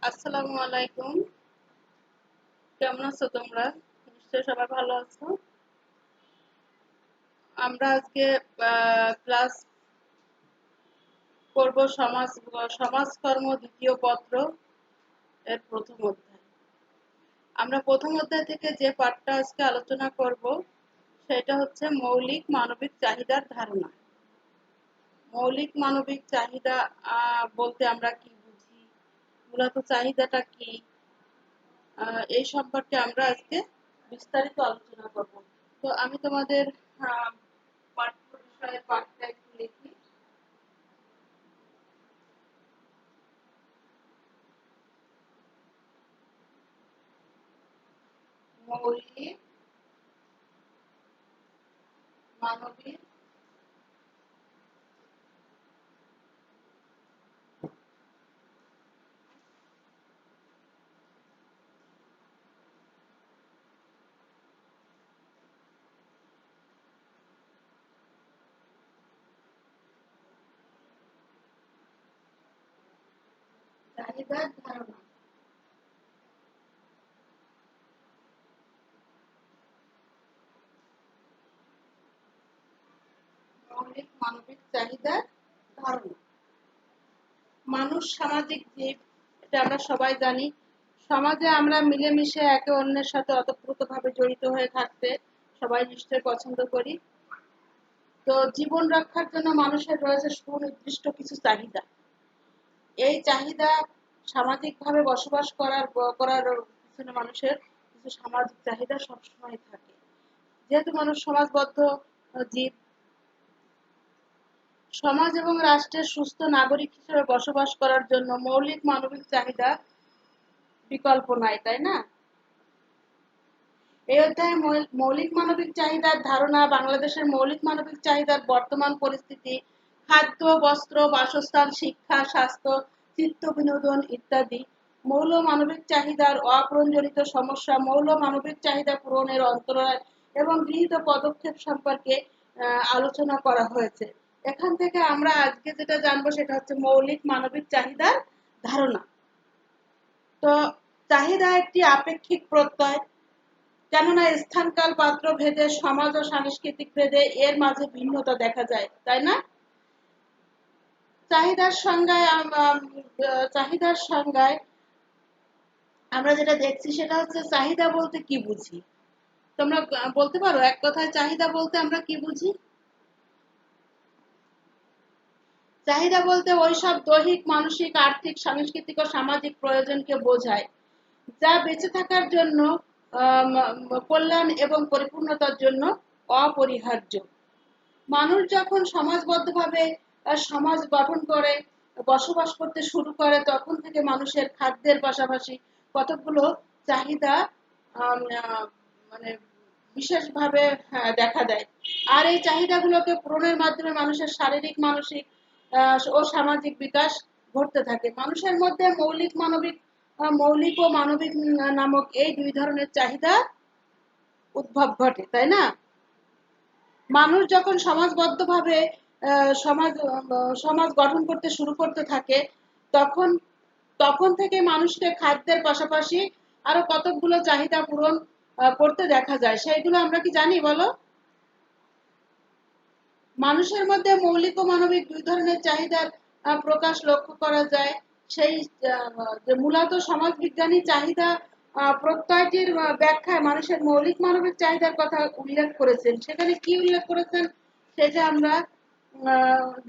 আসসালামু আলাইকুম। কেমন আছো তোমরা? নিশ্চয়ই সবাই ভালো আছো। আমরা আজকে ক্লাস করব সমাজকর্ম দ্বিতীয় পত্র এর প্রথম অধ্যায়। আমরা প্রথম অধ্যায় থেকে যে পাঠটা আজকে আলোচনা করব সেটা হচ্ছে মৌলিক মানবিক চাহিদার ধারণা। মৌলিক মানবিক চাহিদা বলতে আমরা কি বুঝি, মূলত চাহিদাটা কি, এই সম্পর্কে আমরা আজকে বিস্তারিত আলোচনা করব। তো আমি তোমাদের আহ, পাঠ্য বিষয়ে পাঠটা একটু লিখি। মৌলিক মানবিক চাহিদার ধারণা। মৌলিক মানবিক চাহিদার ধারণা। মানুষ সামাজিক জীব, এটা আমরা সবাই জানি। সমাজে আমরা মিলেমিশে একে অন্যের সাথে ওতপ্রোতভাবে জড়িত হয়ে থাকতে সবাই নিশ্চয়ই পছন্দ করি। তো জীবন রক্ষার জন্য মানুষের রয়েছে সুনির্দিষ্ট কিছু চাহিদা। এই চাহিদা সামাজিকভাবে বসবাস করার পিছনে মানুষের কিছু সামাজিক চাহিদা সবসময় থাকে। যেহেতু মানুষ সমাজবদ্ধ জীব, সমাজ এবং রাষ্ট্রের সুস্থ নাগরিক হিসেবে বসবাস করার জন্য মৌলিক মানবিক চাহিদা বিকল্প নাই, তাই না? এই অধ্যায়ে মৌলিক মানবিক চাহিদার ধারণা, বাংলাদেশের মৌলিক মানবিক চাহিদার বর্তমান পরিস্থিতি, খাদ্য, বস্ত্র, বাসস্থান, শিক্ষা, স্বাস্থ্য, চিত্ত বিনোদন ইত্যাদি, মৌল মানবিক চাহিদার অপ্রয়োজনিত সমস্যা, মৌল মানবিক চাহিদা পূরণের অন্তরায় এবং গৃহীত পদক্ষেপ সম্পর্কে আলোচনা করা হয়েছে। এখান থেকে আমরা আজকে যেটা জানবো সেটা হচ্ছে মৌলিক মানবিক চাহিদার ধারণা। তো চাহিদা একটি আপেক্ষিক প্রত্যয়, কেননা স্থান কাল পাত্র ভেদে সমাজ ও সাংস্কৃতিক ভেদে এর মাঝে ভিন্নতা দেখা যায়, তাই না? চাহিদার সংজ্ঞায় চাহিদার সংজ্ঞায় আমরা যেটা দেখছি সেটা হচ্ছে চাহিদা বলতে কি বুঝি। তোমরা বলতে পারো এক কথায় চাহিদা বলতে আমরা কি বুঝি? চাহিদা বলতে ওইসব দৈহিক, মানসিক, আর্থিক, সাংস্কৃতিক ও সামাজিক প্রয়োজনকে বোঝায় যা বেঁচে থাকার জন্য, কল্যাণ এবং পরিপূর্ণতার জন্য অপরিহার্য। মানুষ যখন সমাজবদ্ধভাবে সমাজ গঠন করে বসবাস করতে শুরু করে তখন থেকে মানুষের খাদ্যের পাশাপাশি কতগুলো চাহিদা মানে বিশেষভাবে দেখা দেয়। আর এই চাহিদাগুলোকে পূরণের মাধ্যমে মানুষের শারীরিক, মানসিক ও সামাজিক বিকাশ ঘটতে থাকে। মানুষের মধ্যে মৌলিক ও মানবিক নামক এই দুই ধরনের চাহিদা উদ্ভব ঘটে, তাই না? মানুষ যখন সমাজবদ্ধভাবে সমাজ গঠন করতে শুরু করতে থাকে তখন তখন থেকে মানুষকে খাদ্যের পাশাপাশি আরো কতকগুলো চাহিদা পূরণ করতে দেখা যায়। সেইগুলো আমরা কি জানি বলো? মানুষের মধ্যে মৌলিক ও মানবিক দুই ধরনের চাহিদার প্রকাশ লক্ষ্য করা যায়। সেই যে মূলত সমাজবিজ্ঞানী চাহিদা প্রত্যয়টির ব্যাখ্যায় মানুষের মৌলিক মানবিক চাহিদার কথা উল্লেখ করেছেন। সেখানে কি উল্লেখ করেছেন সেটা আমরা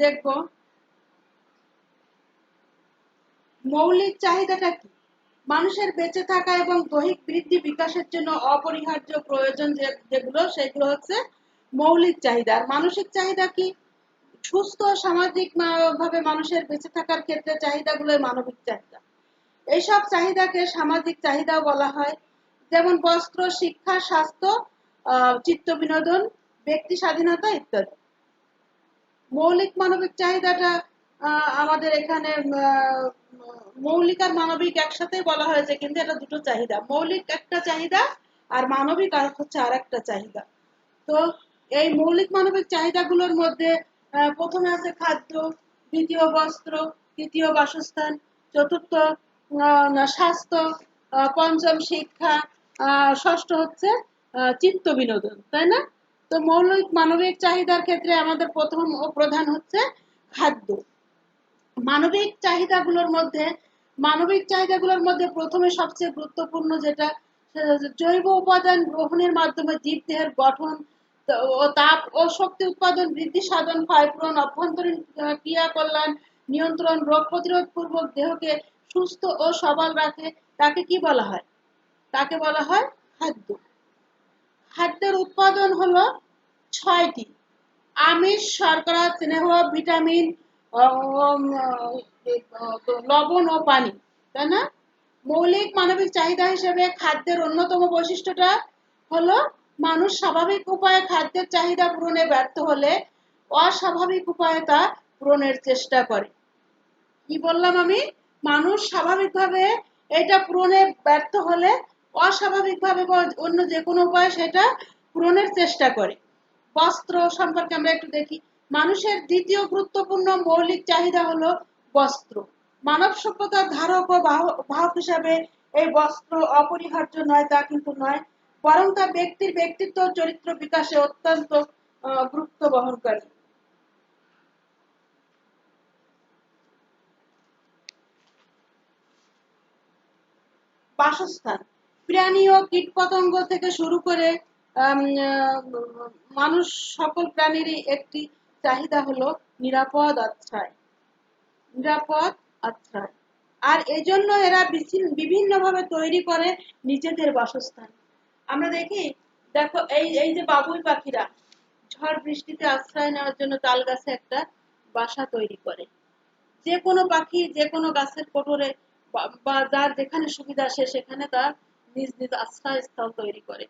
দেখব। মৌলিক চাহিদাটা কি? মানুষের বেঁচে থাকা এবং দৈহিক বৃদ্ধি বিকাশের জন্য অপরিহার্য প্রয়োজন যেগুলো সেগুলো হচ্ছে মৌলিক চাহিদা। আর মানসিক চাহিদা কি? সুস্থ সামাজিক ভাবে মানুষের বেঁচে থাকার ক্ষেত্রে চাহিদাগুলো মানবিক চাহিদা। এইসব চাহিদাকে সামাজিক চাহিদাও বলা হয়, যেমন বস্ত্র, শিক্ষা, স্বাস্থ্য, চিত্ত বিনোদন, ব্যক্তি স্বাধীনতা ইত্যাদি। মৌলিক মানবিক চাহিদাটা আমাদের এখানে মৌলিক আর মানবিক একসাথেই বলা হয়েছে, কিন্তু এটা দুটো চাহিদা। মৌলিক একটা চাহিদা আর মানবিক আর হচ্ছে আর একটা চাহিদা। তো এই মৌলিক মানবিক চাহিদাগুলোর মধ্যে প্রথমে আছে খাদ্য, দ্বিতীয় বস্ত্র, তৃতীয় বাসস্থান, চতুর্থ স্বাস্থ্য, পঞ্চম শিক্ষা, ষষ্ঠ হচ্ছে চিত্ত বিনোদন, তাই না? তো মৌলিক মানবিক চাহিদার ক্ষেত্রে আমাদের প্রথম ও প্রধান হচ্ছে খাদ্য। মানবিক চাহিদাগুলোর মধ্যে মানবিক চাহিদাগুলোর মধ্যে প্রথমে সবচেয়ে গুরুত্বপূর্ণ যেটা, জৈব উপাদান গ্রহণের মাধ্যমে জীবদেহের গঠন ও তাপ ও শক্তি উৎপাদন বৃদ্ধি সাধন ক্ষয়পূরণ অভ্যন্তরীণ ক্রিয়া কল্যাণ নিয়ন্ত্রণ রোগ প্রতিরোধ পূর্বক দেহকে সুস্থ ও সবল রাখে, তাকে কি বলা হয়? তাকে বলা হয় খাদ্য। খাদ্যের উৎপাদন হলো ছয়টি: আমিষ, শর্করা, স্নেহ, ভিটামিন, লবণ ও পানি, তাই না? মৌলিক মানবিক চাহিদা হিসেবে খাদ্যের অন্যতম বৈশিষ্ট্যটা হলো মানুষ স্বাভাবিক উপায়ে খাদ্যের চাহিদা পূরণে ব্যর্থ হলে অস্বাভাবিক উপায়ে তা পূরণের চেষ্টা করে। কি বললাম আমি? মানুষ স্বাভাবিকভাবে এটা পূরণে ব্যর্থ হলে অস্বাভাবিকভাবে বা অন্য যে কোনো উপায়ে সেটা পূরণের চেষ্টা করে। বস্ত্র সম্পর্কে আমরা একটু দেখি। মানুষের দ্বিতীয় গুরুত্বপূর্ণ মৌলিক চাহিদা হলো বস্ত্র। মানব সভ্যতার ধারক ও বাহক হিসাবে এই বস্ত্র অপরিহার্য নয় তা কিন্তু নয়, বরং তা ব্যক্তির ব্যক্তিত্ব চরিত্র বিকাশে অত্যন্ত গুরুত্ব বহনকারী। বাসস্থান, প্রাণী ও কীটপতঙ্গ থেকে শুরু করে আম, আহ, মানুষ সকল প্রাণীরই একটি চাহিদা হলো নিরাপদ আশ্রয়। নিরাপদ আশ্রয়। আর এজন্য এরা বিভিন্নভাবে তৈরি করে নিজেদের বাসস্থান। আমরা দেখি, দেখো এই এই যে বাবুই পাখিরা ঝড় বৃষ্টিতে আশ্রয় নেওয়ার জন্য তাল গাছে একটা বাসা তৈরি করে। যে কোনো পাখি যে কোনো গাছের কোটরে বা যার যেখানে সুবিধা সে সেখানে তার নিজ নিজ আশ্রয়স্থল তৈরি করে।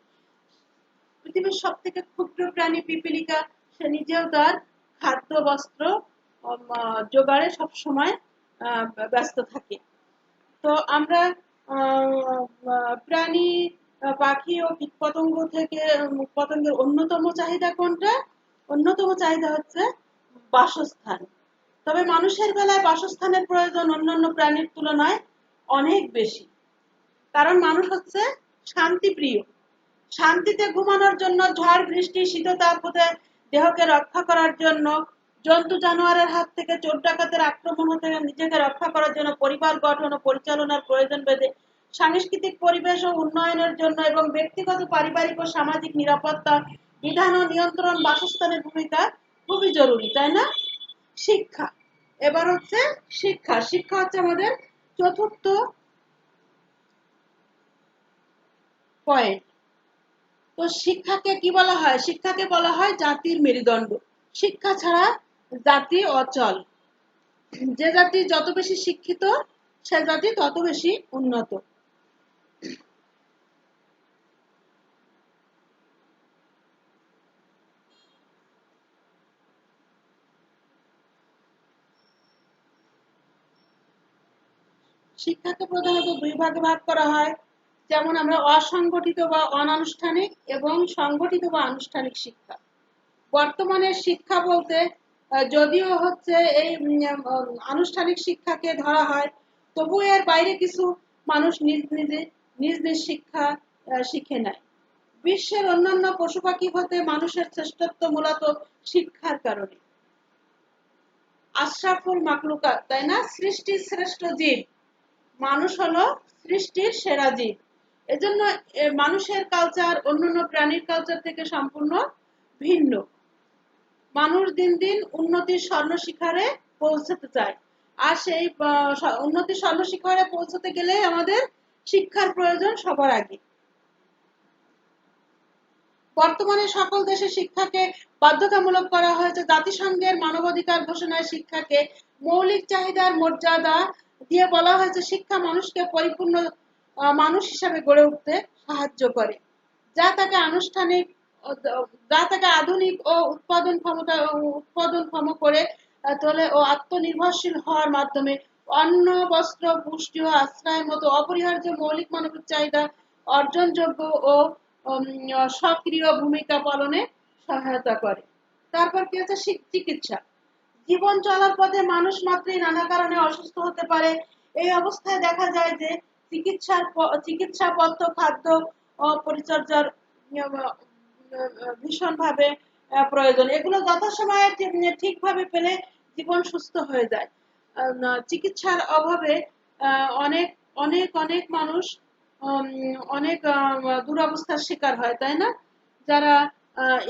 পৃথিবীর সব থেকে ক্ষুদ্র প্রাণী পিপীলিকা সে নিজেও তার খাদ্য বস্ত্র জোগাড়ে সব সময় ব্যস্ত থাকে। তো আমরা প্রাণী, পাখি ও কীটপতঙ্গ থেকে পতঙ্গের অন্যতম চাহিদা কোনটা? অন্যতম চাহিদা হচ্ছে বাসস্থান। তবে মানুষের বেলায় বাসস্থানের প্রয়োজন অন্যান্য প্রাণীর তুলনায় অনেক বেশি। কারণ মানুষ হচ্ছে শান্তিপ্রিয়। শান্তিতে ঘুমানোর জন্য, ঝড় বৃষ্টি শীততাপ হতে দেহকে রক্ষা করার জন্য, জন্তু জানোয়ারের হাত থেকে চোর ডাকাতের আক্রমণ হতে নিজেকে রক্ষা করার জন্য, পরিবার গঠন ও পরিচালনার প্রয়োজন বেঁধে সাংস্কৃতিক পরিবেশ ও উন্নয়নের জন্য এবং ব্যক্তিগত পারিবারিক ও সামাজিক নিরাপত্তা বিধান ও নিয়ন্ত্রণ বাসস্থানের ভূমিকা খুবই জরুরি, তাই না? শিক্ষা, এবার হচ্ছে শিক্ষা। শিক্ষা হচ্ছে আমাদের চতুর্থ পয়েন্ট। তো শিক্ষাকে কি বলা হয়? শিক্ষাকে বলা হয় জাতির মেরুদণ্ড। শিক্ষা ছাড়া জাতি অচল। যে জাতি যত বেশি শিক্ষিত সে জাতি তত বেশি উন্নত। শিক্ষাকে প্রধানত দুই ভাগে ভাগ করা হয়, যেমন আমরা অসংগঠিত বা অনানুষ্ঠানিক এবং সংগঠিত বা আনুষ্ঠানিক শিক্ষা। বর্তমানে শিক্ষা বলতে যদিও হচ্ছে এই আনুষ্ঠানিক শিক্ষাকে ধরা হয়, তবু এর বাইরে কিছু মানুষ নিজ নিজ শিক্ষা শিখে নেয়। বিশ্বের অন্যান্য পশু পাখি হতে মানুষের শ্রেষ্ঠত্ব মূলত শিক্ষার কারণে। আশরাফুল মাকলুকাত, তাই না? সৃষ্টির শ্রেষ্ঠ জীব মানুষ হলো সৃষ্টির সেরা জীব। এজন্য মানুষের কালচার অন্যান্য প্রাণীর কালচার থেকে সম্পূর্ণ ভিন্ন। মানুষ দিন দিন উন্নতির স্বর্ণশিখরে পৌঁছাতে চায়। আর সেই উন্নতির স্বর্ণশিখরে পৌঁছাতে গেলে আমাদের শিক্ষার প্রয়োজন সবার আগে। বর্তমানে সকল দেশে শিক্ষাকে বাধ্যতামূলক করা হয়েছে। জাতিসংঘের মানবাধিকার ঘোষণায় শিক্ষাকে মৌলিক চাহিদার মর্যাদা দিয়ে বলা হয়েছে শিক্ষা মানুষকে পরিপূর্ণ মানুষ হিসাবে গড়ে উঠতে সাহায্য করে, যা তাকে আনুষ্ঠানিক যা তাকে আধুনিক ও উৎপাদনক্ষম করে তোলে ও আত্মনির্ভরশীল হওয়ার মাধ্যমে অন্ন, বস্ত্র, পুষ্টি ও আশ্রয়ের মতো অপরিহার্য মৌলিক মানবিক চাহিদা অর্জনযোগ্য ও সক্রিয় ভূমিকা পালনে সহায়তা করে। তারপর কি হচ্ছে চিকিৎসা। জীবন চলার পথে মানুষ মাত্রই নানা কারণে অসুস্থ হতে পারে। এই অবস্থায় দেখা যায় যে চিকিৎসাপত্র, খাদ্য পরিচর্যার ভীষণভাবে প্রয়োজন। এগুলো যথাসময়ে ঠিকভাবে পেলে জীবন সুস্থ হয়ে যায়। চিকিৎসার অভাবে অনেক অনেক অনেক মানুষ অনেক দুরবস্থার শিকার হয়, তাই না? যারা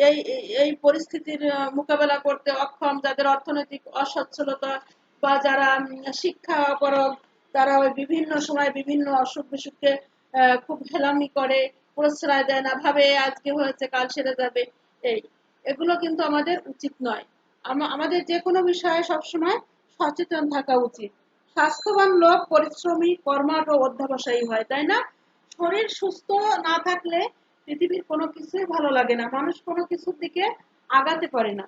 এই এই পরিস্থিতির মোকাবেলা করতে অক্ষম, যাদের অর্থনৈতিক অসচ্ছলতা বা যারা শিক্ষা অপরগ, তারা ওই বিভিন্ন সময় বিভিন্ন অসুখ বিসুখকে খুব হেলামি করে, প্রশ্রয় দেয় না, ভাবে আজকে হয়েছে কাল সেরে যাবে। এই এগুলো কিন্তু আমাদের উচিত নয়। আমাদের যে কোনো বিষয়ে সবসময় সচেতন থাকা উচিত। স্বাস্থ্যবান লোক পরিশ্রমী, কর্মঠ ও অধ্যবসায়ী হয়, তাই না? শরীর সুস্থ না থাকলে পৃথিবীর কোনো কিছুই ভালো লাগে না, মানুষ কোনো কিছুর দিকে আগাতে পারে না।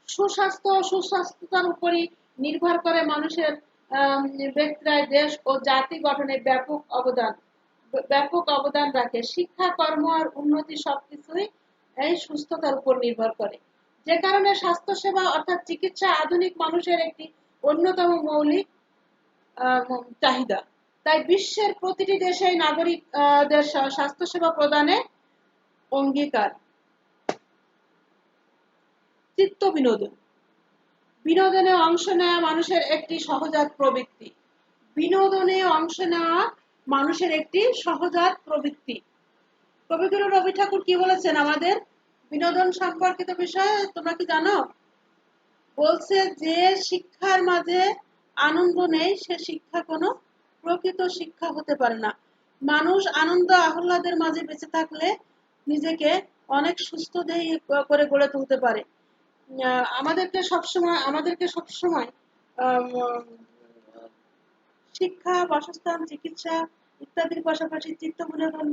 সুস্বাস্থ্য ও সুস্বাস্থ্যতার উপরই নির্ভর করে মানুষের ব্যক্তিরাই দেশ ও জাতি গঠনে ব্যাপক অবদান রাখে। শিক্ষা, কর্ম আর উন্নতি সবকিছুই এই সুস্থতার উপর নির্ভর করে। যে কারণে স্বাস্থ্যসেবা অর্থাৎ চিকিৎসা আধুনিক মানুষের একটি অন্যতম মৌলিক চাহিদা। তাই বিশ্বের প্রতিটি দেশেই নাগরিকদের স্বাস্থ্যসেবা প্রদানে অঙ্গীকার। চিত্ত বিনোদন, বিনোদনে অংশ নেওয়া মানুষের একটি সহজাত প্রবৃত্তি। বিনোদনে অংশ নেওয়া মানুষের একটি সহজাত প্রবৃত্তি। কবিগুরু রবি ঠাকুর কি বলেছেন আমাদের বিনোদন সম্পর্কিত বিষয়ে, তোমরা কি জানো? বলছে যে শিক্ষার মাঝে আনন্দ নেই, সে শিক্ষা কোনো প্রকৃত শিক্ষা হতে পারে না। মানুষ আনন্দ আহ্লাদের মাঝে বেঁচে থাকলে নিজেকে অনেক সুস্থ দেহী করে গড়ে তুলতে পারে। আমাদেরকে সবসময় শিক্ষা, বাসস্থান, চিকিৎসা ইত্যাদির পাশাপাশি চিত্ত বিনোদন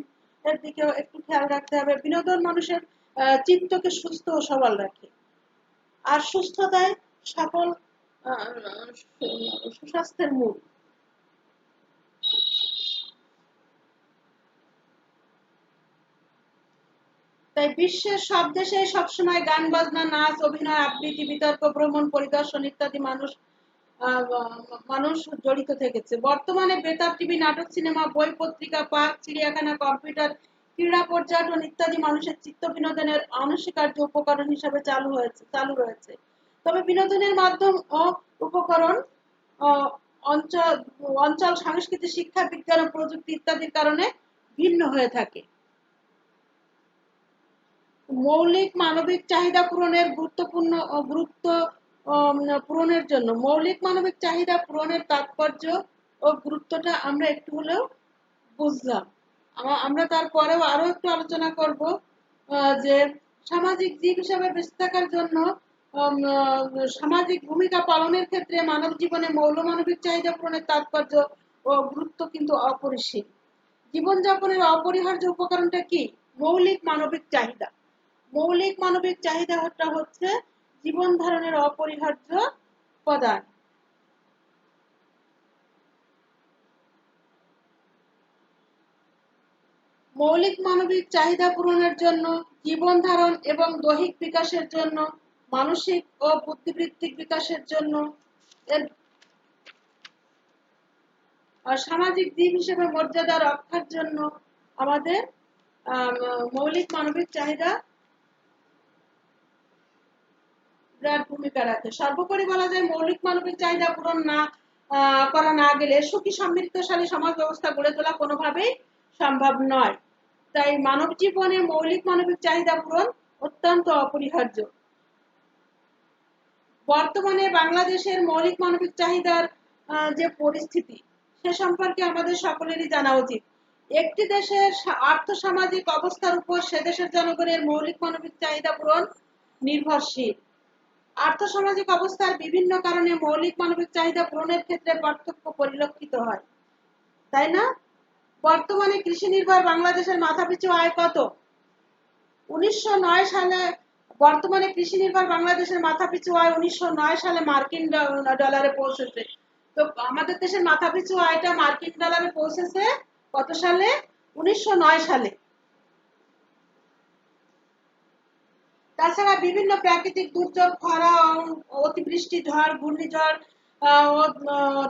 এর দিকেও একটু খেয়াল রাখতে হবে। বিনোদন মানুষের চিত্তকে সুস্থ ও সবল রাখে, আর সুস্থতায় সকল সুস্বাস্থ্যের মূল। তাই বিশ্বের সব দেশে সবসময় গান বাজনা, নাচ, অভিনয়, আবৃত্তি, বিতর্ক, ভ্রমণ, পরিদর্শন ইত্যাদি মানুষ জড়িত থেকেছে। বর্তমানে বেতার, টিভি, নাটক, সিনেমা, বই, পত্রিকা, পার্ক, চিড়িয়াখানা, কম্পিউটার, ক্রীড়া, পর্যটন ইত্যাদি মানুষের চিত্ত বিনোদনের অনস্বীকার্য উপকরণ হিসাবে চালু রয়েছে। তবে বিনোদনের মাধ্যম ও উপকরণ অঞ্চল অঞ্চল সংস্কৃতি, শিক্ষা, বিজ্ঞান ও প্রযুক্তি ইত্যাদির কারণে ভিন্ন হয়ে থাকে। মৌলিক মানবিক চাহিদা পূরণের গুরুত্ব পূরণের জন্য মৌলিক মানবিক চাহিদা পূরণের তাৎপর্য ও গুরুত্বটা আমরা একটু হলেও বুঝলাম। আমরা তারপরেও আরো একটু আলোচনা করব যে সামাজিক জীব হিসাবে বেঁচে থাকার জন্য সামাজিক ভূমিকা পালনের ক্ষেত্রে মানব জীবনে মানবিক চাহিদা পূরণের তাৎপর্য ও গুরুত্ব কিন্তু অপরিসীম। জীবনযাপনের অপরিহার্য উপকরণটা কি? মৌলিক মানবিক চাহিদা। মৌলিক মানবিক চাহিদাটা হচ্ছে জীবন ধারণের অপরিহার্য উপাদান। মৌলিক মানবিক চাহিদা পূরণের জন্য, জীবন ধারণ এবং দৈহিক বিকাশের জন্য, মানসিক ও বুদ্ধিবৃত্তিক বিকাশের জন্য, এর সামাজিক জীব হিসেবে মর্যাদা রক্ষার জন্য আমাদের মৌলিক মানবিক চাহিদা বিরাট ভূমিকা রাখে। সর্বোপরি বলা যায় মৌলিক মানবিক চাহিদা পূরণ করা না গেলে সুখী সমৃদ্ধশালী সমাজ ব্যবস্থা গড়ে তোলা কোনোভাবেই সম্ভব নয়। তাই মানব জীবনে মৌলিক মানবিক চাহিদা পূরণ অত্যন্ত অপরিহার্য। বর্তমানে বাংলাদেশের মৌলিক মানবিক চাহিদার যে পরিস্থিতি, সে সম্পর্কে আমাদের সকলেরই জানা উচিত। একটি দেশের আর্থসামাজিক অবস্থার উপর সে দেশের জনগণের মৌলিক মানবিক চাহিদা পূরণ নির্ভরশীল। আর্থসামাজিক অবস্থার বিভিন্ন কারণে মৌলিক মানবিক চাহিদা পূরণের ক্ষেত্রে পার্থক্য পরিলক্ষিত হয়, তাই না? বর্তমানে কৃষি নির্ভর বাংলাদেশের মাথাপিছু আয় কত? 1909 সালে বর্তমানে কৃষি নির্ভর বাংলাদেশের মাথাপিছু আয় 1909 সালে মার্কিন ডলারে পৌঁছেছে। তো আমাদের দেশের মাথাপিছু আয়টা মার্কিন ডলারে পৌঁছেছে কত সালে? 1909 সালে। তাছাড়া বিভিন্ন প্রাকৃতিক দুর্যোগ, খরা, অতিবৃষ্টি, ঝড়, ঘূর্ণিঝড়,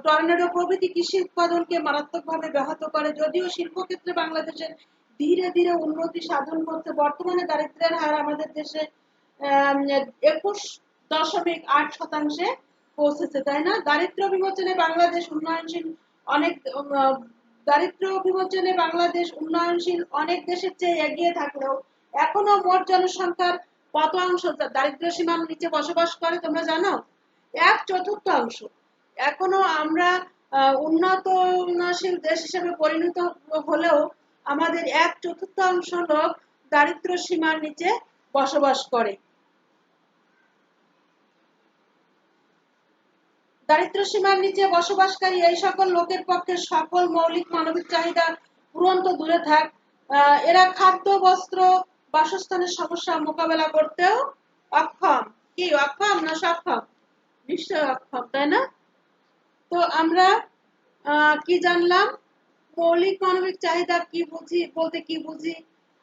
টর্নেডো প্রভৃতি কৃষি উৎপাদনকে মারাত্মকভাবে ব্যাহত করে। যদিও শিল্পক্ষেত্রে বাংলাদেশের ধীরে ধীরে উন্নতি সাধন করছে, বর্তমানে দারিদ্র্যের হার আমাদের দেশে 21.8% পৌঁছেছে, তাই না? দারিদ্র্য বিমোচনে বাংলাদেশ উন্নয়নশীল অনেক দারিদ্র্য বিমোচনে বাংলাদেশ উন্নয়নশীল অনেক দেশের চেয়ে এগিয়ে থাকলেও এখনো মোট জনসংখ্যার কত অংশ দারিদ্র্য সীমার নিচে বসবাস করে তোমরা জানো? 1/4। এখনো আমরা উন্নয়নশীল দেশ হিসেবে পরিণত হলেও আমাদের 1/4 লোক দারিদ্র্য সীমার নিচে বসবাস করে। দারিদ্র্য সীমার নিচে বসবাসকারী এই সকল লোকের পক্ষে সকল মৌলিক মানবিক চাহিদা পূরণ তো দূরে থাক, এরা খাদ্য, বস্ত্র, বাসস্থানের সমস্যা মোকাবেলা করতেও অক্ষম। কি অক্ষম না সক্ষম? নিশ্চয় অক্ষম, তাই না? তো আমরা কি জানলাম? মৌলিক মানবিক চাহিদা কি বুঝি, বলতে কি বুঝি?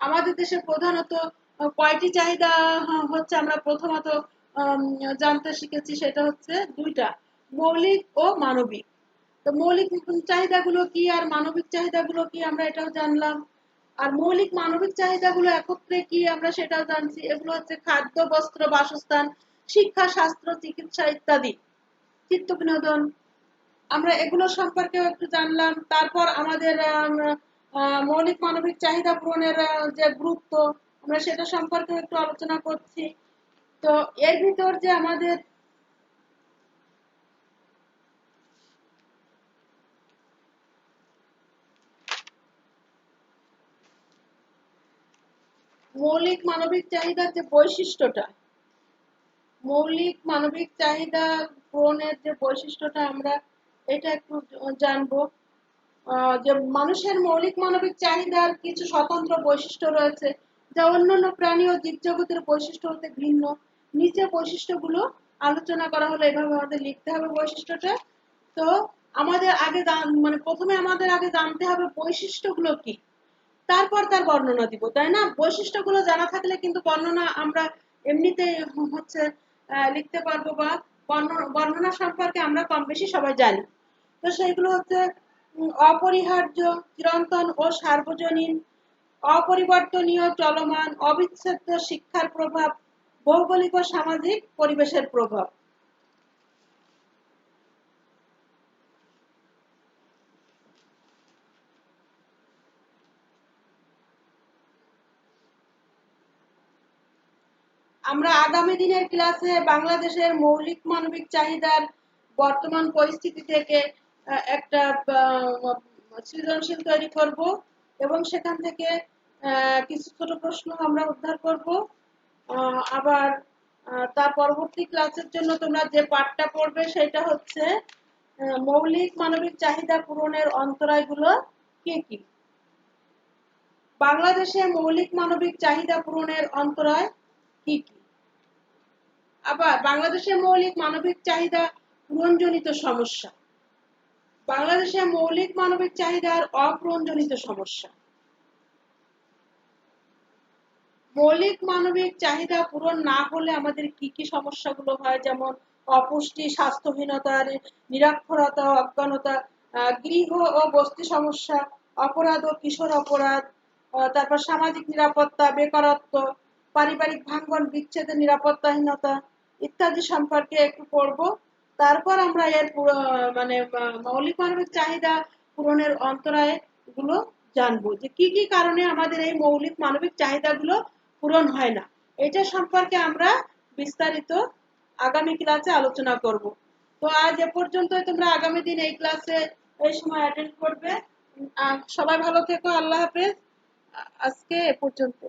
আমাদের দেশে প্রধানত কয়টি চাহিদা হচ্ছে আমরা প্রথমত জানতে শিখেছি, সেটা হচ্ছে দুইটা, মৌলিক ও মানবিক। তো মৌলিক চাহিদাগুলো কি আর মানবিক চাহিদাগুলো কি আমরা এটাও জানলাম। আর মৌলিক মানবিক চাহিদাগুলো একত্রে কি আমরা সেটাও জানছি। এগুলো হচ্ছে খাদ্য, বস্ত্র, বাসস্থান, শিক্ষা, স্বাস্থ্য, চিকিৎসা ইত্যাদি, চিত্ত বিনোদন, আমরা এগুলো সম্পর্কেও একটু জানলাম। তারপর আমাদের মৌলিক মানবিক চাহিদা পূরণের যে গুরুত্ব, আমরা সেটা সম্পর্কেও একটু আলোচনা করছি। তো এর ভিতর যে আমাদের মৌলিক মানবিক চাহিদার যে বৈশিষ্ট্যটা, মৌলিক মানবিক চাহিদা পূরণের যে বৈশিষ্ট্যটা আমরা এটা একটু জানবো। যে মানুষের মৌলিক মানবিক চাহিদার কিছু স্বতন্ত্র বৈশিষ্ট্য রয়েছে, যা অন্যান্য প্রাণী ও জীবজগতের বৈশিষ্ট্য হতে ভিন্ন। নিচে বৈশিষ্ট্যগুলো আলোচনা করা হলো, এভাবে আমাদের লিখতে হবে বৈশিষ্ট্যটা। তো আমাদের আগে মানে প্রথমে আমাদের আগে জানতে হবে বৈশিষ্ট্যগুলো কি, তারপর তার বর্ণনা দিব, তাই না? বৈশিষ্ট্যগুলো জানা থাকলে কিন্তু বর্ণনা আমরা এমনিতেই হচ্ছে লিখতে পারবো, বা বর্ণনা সম্পর্কে আমরা কম বেশি সবাই জানি। তো সেইগুলো হচ্ছে অপরিহার্য, চিরন্তন ও সার্বজনীন, অপরিবর্তনীয়, চলমান, অবিচ্ছেদ্য, শিক্ষার প্রভাব, ভৌগোলিক ও সামাজিক পরিবেশের প্রভাব। আমরা আগামী দিনের ক্লাসে বাংলাদেশের মৌলিক মানবিক চাহিদার বর্তমান পরিস্থিতি থেকে একটা সৃজনশীল তৈরি করব, এবং সেখান থেকে কিছু ছোট প্রশ্ন আমরা উদ্ধার করব। আবার তার পরবর্তী ক্লাসের জন্য তোমরা যে পাঠটা পড়বে সেটা হচ্ছে মৌলিক মানবিক চাহিদা পূরণের অন্তরায়গুলো কি কি। বাংলাদেশে মৌলিক মানবিক চাহিদা পূরণের অন্তরায় কি কি। আবার বাংলাদেশের মৌলিক মানবিক চাহিদা পূরণজনিত সমস্যা, বাংলাদেশের মৌলিক মানবিক চাহিদার অপূরণজনিত সমস্যা। মৌলিক মানবিক চাহিদা পূরণ না হলে আমাদের কি কি সমস্যাগুলো হয়, যেমন অপুষ্টি, স্বাস্থ্যহীনতা, নিরক্ষরতা, অজ্ঞানতা, গৃহ ও বস্তি সমস্যা, অপরাধ ও কিশোর অপরাধ, তারপর সামাজিক নিরাপত্তা, বেকারত্ব, পারিবারিক ভাঙ্গন বিচ্ছেদের নিরাপত্তাহীনতা ইত্যাদি সম্পর্কে একটু পড়বো। তারপর আমরা এর মানে মৌলিক মানবিক চাহিদা পূরণের অন্তরায় গুলো জানবো, যে কি কি কারণে আমাদের এই মৌলিক মানবিক চাহিদাগুলো পূরণ হয় না। এটা সম্পর্কে আমরা বিস্তারিত আগামী ক্লাসে আলোচনা করব। তো আজ এ পর্যন্তই, তোমরা আগামী দিন এই ক্লাসে এই সময় অ্যাটেন্ড করবে। সবাই ভালো থেকো, আল্লাহ হাফেজ। আজকে এ পর্যন্ত।